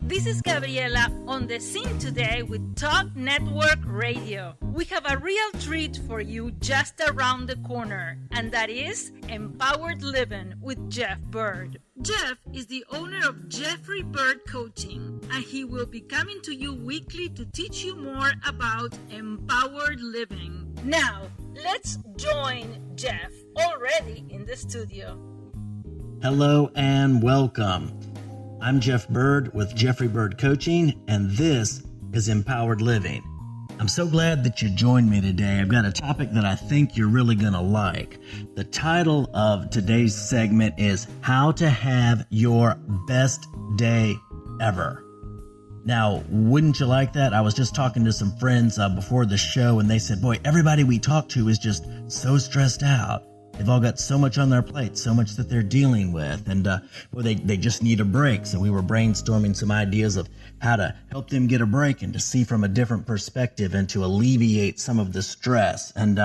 This is Gabriela on the scene today with Talk Network Radio. We have a real treat for you just around the corner, and that is Empowered Living with Jeff Byrd. Jeff is the owner of Jeffrey Byrd Coaching, and he will be coming to you weekly to teach you more about empowered living. Now, let's join Jeff already in the studio. Hello and welcome. I'm Jeff Byrd with Jeffrey Byrd Coaching, and this is Empowered Living. I'm so glad that you joined me today. I've got a topic that I think you're really going to like. The title of today's segment is How to Have Your Best Day Ever. Now, wouldn't you like that? I was just talking to some friends before the show, and they said, boy, everybody we talk to is just so stressed out. They've all got so much on their plate, so much that they're dealing with, and they just need a break. So we were brainstorming some ideas of how to help them get a break and to see from a different perspective and to alleviate some of the stress. And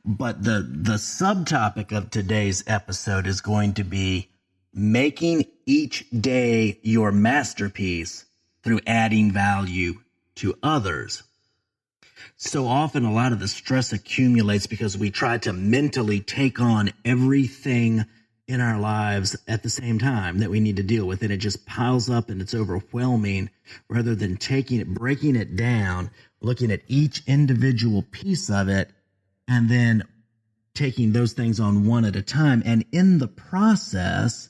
but the subtopic of today's episode is going to be making each day your masterpiece through adding value to others. So often a lot of the stress accumulates because we try to mentally take on everything in our lives at the same time that we need to deal with, and it just piles up and it's overwhelming rather than breaking it down, looking at each individual piece of it, and then taking those things on one at a time. And in the process,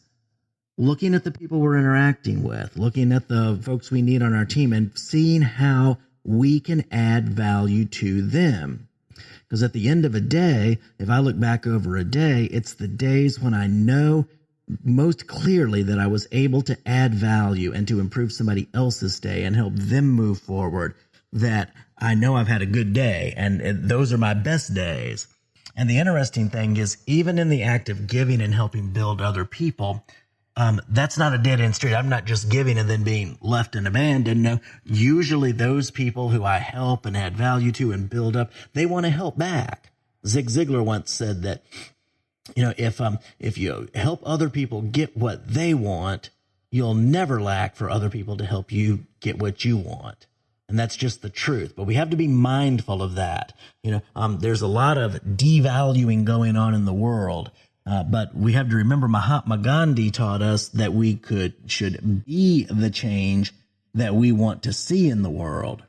looking at the people we're interacting with, looking at the folks we need on our team, and seeing how we can add value to them. Because at the end of a day, if I look back over a day, it's the days when I know most clearly that I was able to add value and to improve somebody else's day and help them move forward, that I know I've had a good day, and those are my best days. And the interesting thing is, even in the act of giving and helping build other people, that's not a dead-end street. I'm not just giving and then being left and abandoned. No, usually those people who I help and add value to and build up, they want to help back. Zig Ziglar once said that, if you help other people get what they want, you'll never lack for other people to help you get what you want. And that's just the truth. But we have to be mindful of that. There's a lot of devaluing going on in the world. But we have to remember Mahatma Gandhi taught us that we should be the change that we want to see in the world.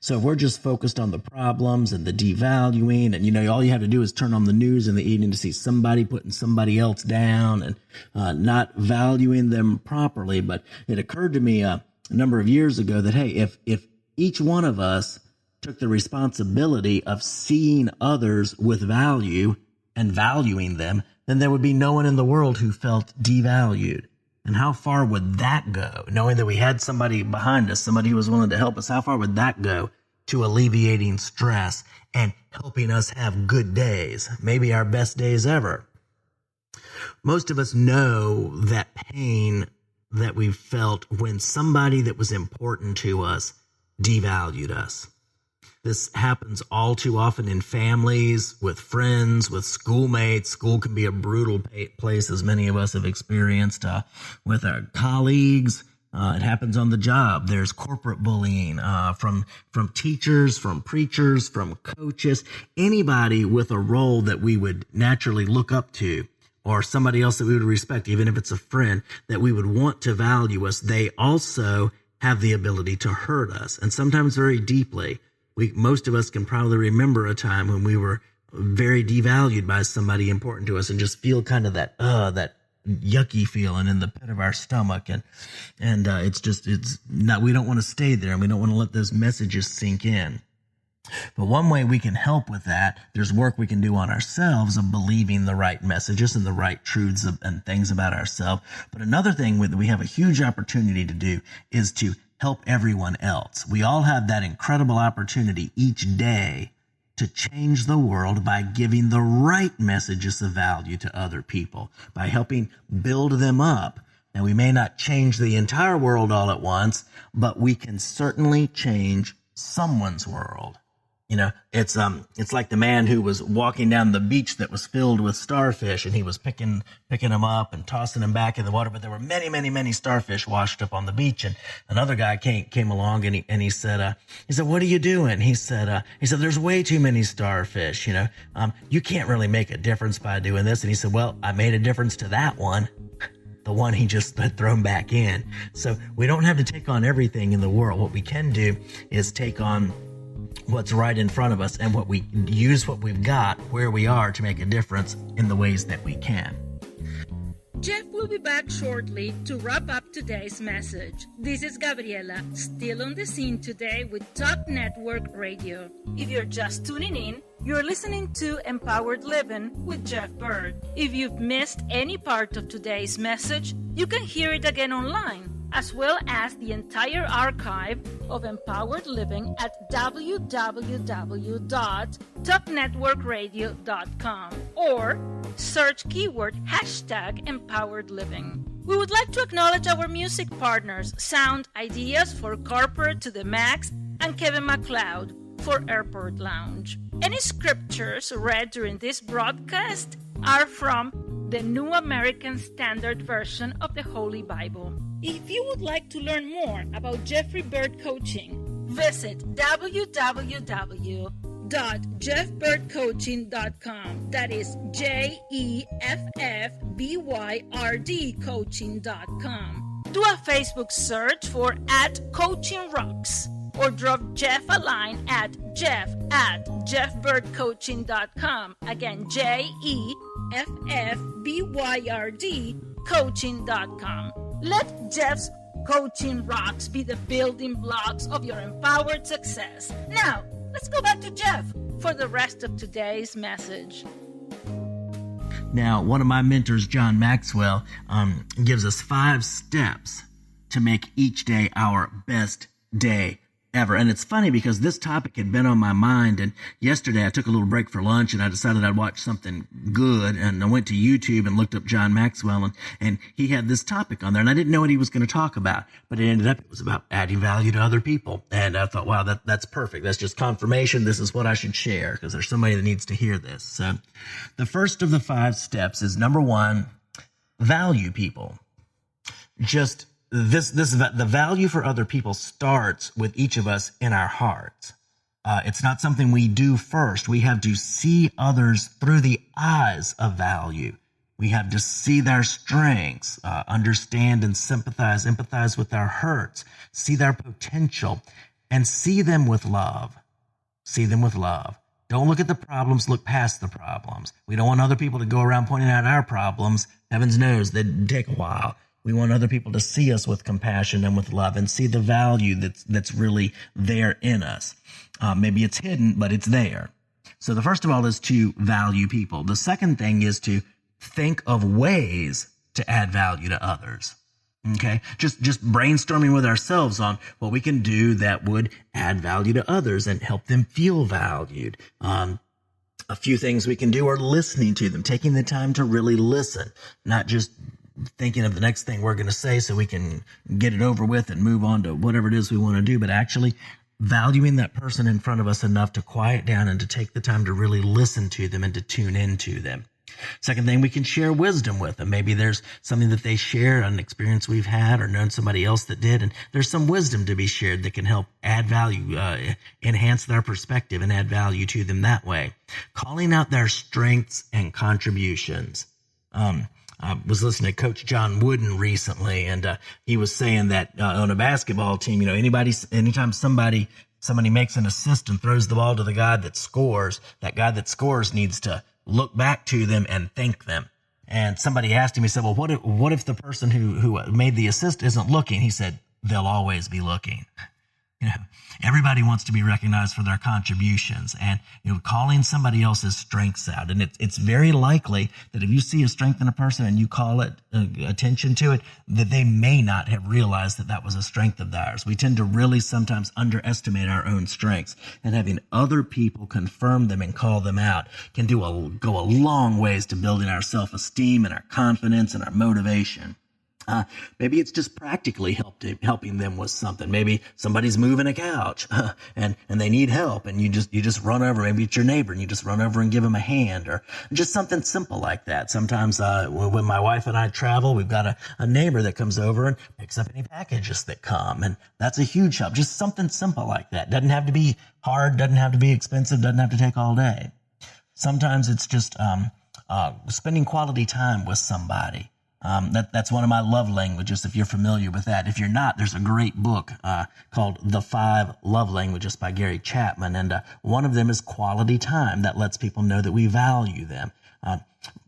So if we're just focused on the problems and the devaluing, and all you have to do is turn on the news in the evening to see somebody putting somebody else down and not valuing them properly. But it occurred to me a number of years ago that, hey, if each one of us took the responsibility of seeing others with value and valuing them, then there would be no one in the world who felt devalued. And how far would that go? Knowing that we had somebody behind us, somebody who was willing to help us, how far would that go to alleviating stress and helping us have good days, maybe our best days ever? Most of us know that pain that we felt when somebody that was important to us devalued us. This happens all too often in families, with friends, with schoolmates. School can be a brutal place, as many of us have experienced with our colleagues. It happens on the job. There's corporate bullying from teachers, from preachers, from coaches, anybody with a role that we would naturally look up to, or somebody else that we would respect, even if it's a friend that we would want to value us. They also have the ability to hurt us, and sometimes very deeply. Most of us can probably remember a time when we were very devalued by somebody important to us and just feel kind of that yucky feeling in the pit of our stomach. And it's not, we don't want to stay there, and we don't want to let those messages sink in. But one way we can help with that, there's work we can do on ourselves of believing the right messages and the right truths and things about ourselves. But another thing that we have a huge opportunity to do is to help everyone else. We all have that incredible opportunity each day to change the world by giving the right messages of value to other people, by helping build them up. Now, we may not change the entire world all at once, but we can certainly change someone's world. It's like the man who was walking down the beach that was filled with starfish, and he was picking them up and tossing them back in the water. But there were many, many, many starfish washed up on the beach. And another guy came along and he said, "What are you doing?" He said, "There's way too many starfish. You can't really make a difference by doing this." And he said, "Well, I made a difference to that one." The one he just had thrown back in. So we don't have to take on everything in the world. What we can do is take on what's right in front of us, and what we've got where we are to make a difference in the ways that we can. Jeff will be back shortly to wrap up today's message. This is Gabriela, still on the scene today with Talk Network Radio. If you're just tuning in, you're listening to Empowered Living with Jeff Byrd. If you've missed any part of today's message, you can hear it again online, as well as the entire archive of Empowered Living at www.talknetworkradio.com or search keyword #Empowered Living. We would like to acknowledge our music partners, Sound Ideas for Corporate to the Max and Kevin MacLeod for Airport Lounge. Any scriptures read during this broadcast are from the New American Standard Version of the Holy Bible. If you would like to learn more about Jeffrey Byrd Coaching, visit www.jeffbyrdcoaching.com. That is JEFFBYRD coaching.com. Do a Facebook search for @CoachingRocks or drop Jeff a line at jeff@jeffbyrdcoaching.com. Again, JEFFBYRD coaching.com. Let Jeff's Coaching Rocks be the building blocks of your empowered success. Now, let's go back to Jeff for the rest of today's message. Now, one of my mentors, John Maxwell, gives us 5 steps to make each day our best day ever. And it's funny because this topic had been on my mind, and yesterday I took a little break for lunch and I decided I'd watch something good, and I went to YouTube and looked up John Maxwell, and he had this topic on there, and I didn't know what he was going to talk about, but it was about adding value to other people. And I thought, wow, that's perfect. That's just confirmation. This is what I should share because there's somebody that needs to hear this. So the first of the 5 steps is, number 1, value people. The value for other people starts with each of us in our hearts. It's not something we do first. We have to see others through the eyes of value. We have to see their strengths, understand and empathize with their hurts, see their potential, and see them with love. See them with love. Don't look at the problems, look past the problems. We don't want other people to go around pointing out our problems. Heavens knows that'd take a while. We want other people to see us with compassion and with love and see the value that's really there in us. Maybe it's hidden, but it's there. So the first of all is to value people. The second thing is to think of ways to add value to others. Okay? Just brainstorming with ourselves on what we can do that would add value to others and help them feel valued. A few things we can do are listening to them, taking the time to really listen, not just thinking of the next thing we're going to say so we can get it over with and move on to whatever it is we want to do, but actually valuing that person in front of us enough to quiet down and to take the time to really listen to them and to tune into them. Second thing, we can share wisdom with them. Maybe there's something that they share, an experience we've had or known somebody else that did, and there's some wisdom to be shared that can help add value, enhance their perspective and add value to them that way. Calling out their strengths and contributions. I was listening to Coach John Wooden recently, and he was saying that on a basketball team, anytime somebody makes an assist and throws the ball to the guy that scores, that guy that scores needs to look back to them and thank them. And somebody asked him, he said, well, what if the person who made the assist isn't looking? He said, they'll always be looking. Everybody wants to be recognized for their contributions, and calling somebody else's strengths out. And it's very likely that if you see a strength in a person and you call it attention to it, that they may not have realized that was a strength of theirs. We tend to really sometimes underestimate our own strengths, and having other people confirm them and call them out can go a long ways to building our self-esteem and our confidence and our motivation. Maybe it's just practically helping them with something. Maybe somebody's moving a couch and they need help, and you just run over. Maybe it's your neighbor and you just run over and give them a hand, or just something simple like that. Sometimes when my wife and I travel, we've got a neighbor that comes over and picks up any packages that come, and that's a huge help. Just something simple like that. Doesn't have to be hard, doesn't have to be expensive, doesn't have to take all day. Sometimes it's just spending quality time with somebody. That's one of my love languages, if you're familiar with that. If you're not, there's a great book called The 5 Love Languages by Gary Chapman, and one of them is quality time. That lets people know that we value them.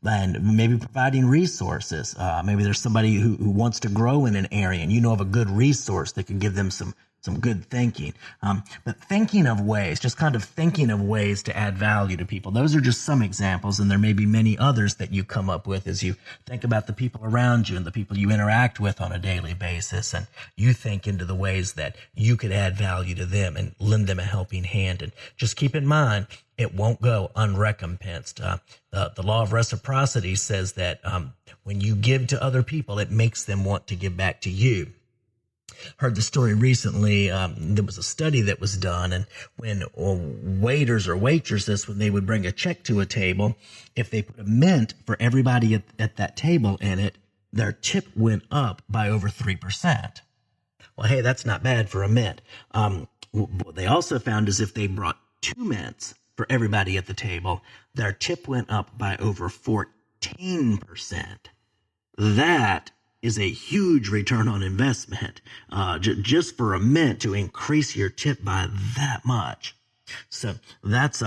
And maybe providing resources. Maybe there's somebody who wants to grow in an area, and you know of a good resource that could give them some good thinking. But thinking of ways to add value to people. Those are just some examples, and there may be many others that you come up with as you think about the people around you and the people you interact with on a daily basis, and you think into the ways that you could add value to them and lend them a helping hand. And just keep in mind, it won't go unrecompensed. The law of reciprocity says that when you give to other people, it makes them want to give back to you. Heard the story recently. There was a study that was done, and when waiters or waitresses, when they would bring a check to a table, if they put a mint for everybody at that table in it, their tip went up by over 3%. Well, hey, that's not bad for a mint. What they also found is if they brought 2 mints for everybody at the table, their tip went up by over 14%. That is a huge return on investment, just for a mint to increase your tip by that much. So that's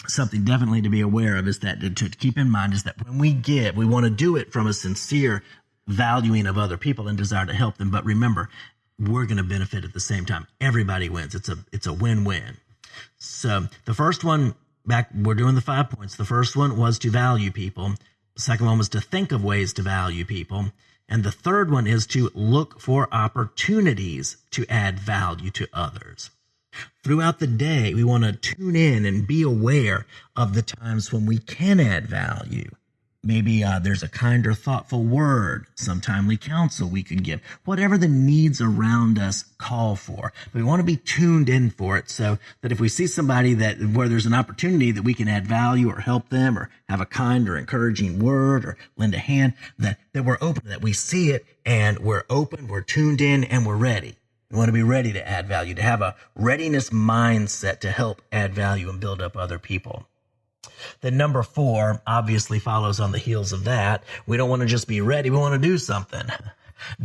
something definitely to be aware of, is that to keep in mind is that when we give, we want to do it from a sincere valuing of other people and desire to help them. But remember, we're going to benefit at the same time. Everybody wins. It's a win-win. So the first one, we're doing the 5 points. The first one was to value people. The second one was to think of ways to value people. And the third one is to look for opportunities to add value to others. Throughout the day, we want to tune in and be aware of the times when we can add value. Maybe there's a kind or thoughtful word, some timely counsel we could give, whatever the needs around us call for. But we want to be tuned in for it, so that if we see somebody where there's an opportunity that we can add value or help them or have a kind or encouraging word or lend a hand, that we're open, that we see it and we're open, we're tuned in, and we're ready. We want to be ready to add value, to have a readiness mindset to help add value and build up other people. Then number 4 obviously follows on the heels of that. We don't want to just be ready. We want to do something.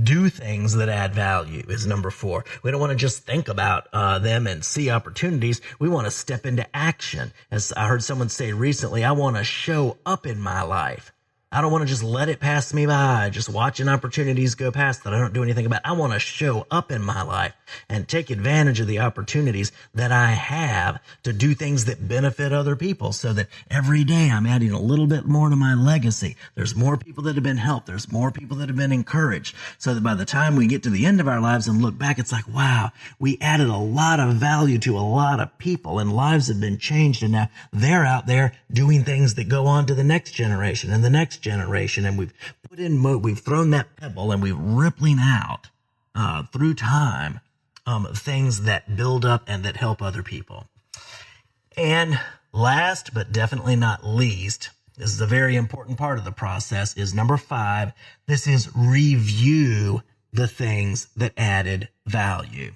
Do things that add value is number 4. We don't want to just think about them and see opportunities. We want to step into action. As I heard someone say recently, I want to show up in my life. I don't want to just let it pass me by, just watching opportunities go past that I don't do anything about. I want to show up in my life and take advantage of the opportunities that I have to do things that benefit other people, so that every day I'm adding a little bit more to my legacy. There's more people that have been helped. There's more people that have been encouraged, so that by the time we get to the end of our lives and look back, it's like, wow, we added a lot of value to a lot of people, and lives have been changed, and now they're out there doing things that go on to the next generation and the next generation, and we've thrown that pebble and we're rippling out through time things that build up and that help other people. And last but definitely not least, this is a very important part of the process, is number 5. This is review the things that added value.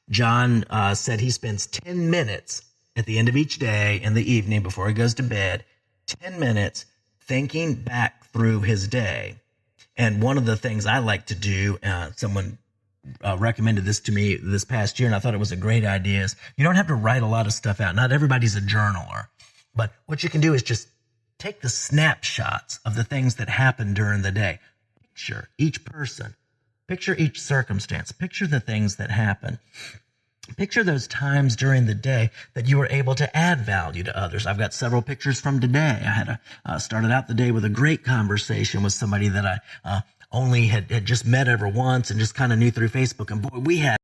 John said he spends 10 minutes at the end of each day in the evening before he goes to bed, 10 minutes thinking back through his day. And one of the things I like to do, someone recommended this to me this past year, and I thought it was a great idea, is you don't have to write a lot of stuff out. Not everybody's a journaler. But what you can do is just take the snapshots of the things that happen during the day. Picture each person. Picture each circumstance. Picture the things that happen. Picture those times during the day that you were able to add value to others. I've got several pictures from today. I had started out the day with a great conversation with somebody that I only had just met ever once and just kind of knew through Facebook. And boy, we had